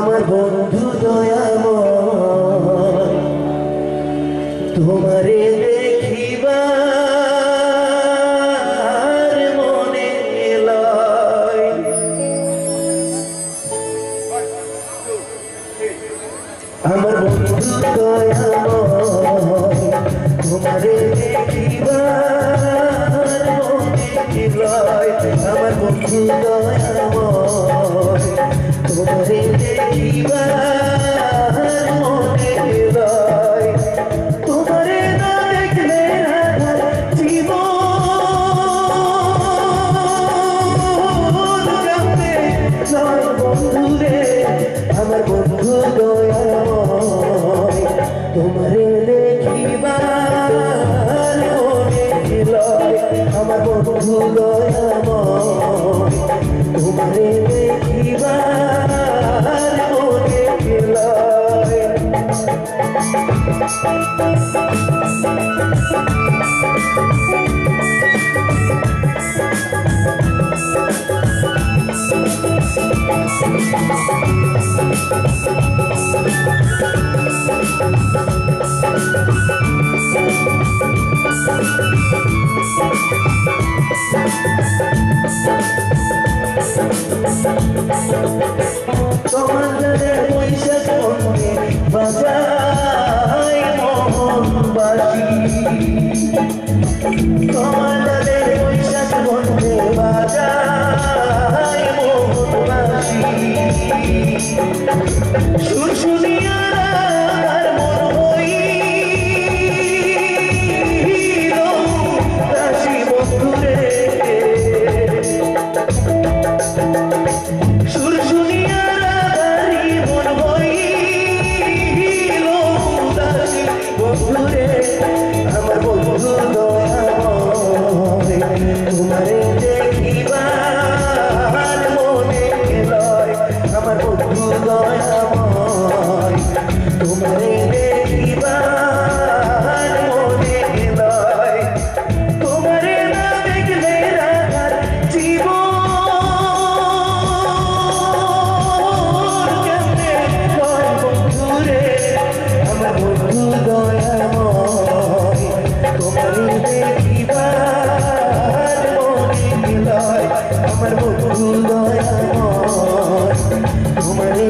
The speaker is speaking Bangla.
আমার বন্ধু দয়াময় তোমারে দেখিবার মনে লয়। আমার বন্ধু দয়াময় তোমারে দেখিবার মনে লয়। আমার বন্ধু দয়াময় তোমারে দেখিবার মনে লয়। তোমারে না দেখলে জীবন কাঁদে লয় বন্ধুরে। আমার বন্ধু দয়াময় তোমারে দেখিবার মনে লয়। আমার বন্ধু দয়াময় তোমারে দেখিবার মনে লয়। তোমাদের বৈশাখ বন্ধে বাজায় মোহনবাসী। তোমাদের বৈশাখ বন্ধে বাজায় মোহনবাসী। সুর শুনিয়া রাগার মন হইল দাসী বন্ধুরে। সুর শুনিয়া রাগারি মন হইল দাসী বন্ধুরে। আমার বন্ধু দয়াময় তোমারে দেখিবার মনে লয়। আমার বন্ধু দয়াময় তোমারে দেখিবার মনে লয়। তোমারে না দেখলে রাগার জীবন কেমনে লয় বন্ধুরে। আমার বন্ধু দয়াময় তোমারে দেখিবার মনে লয়। আমার বন্ধু দয়াময় তোমারে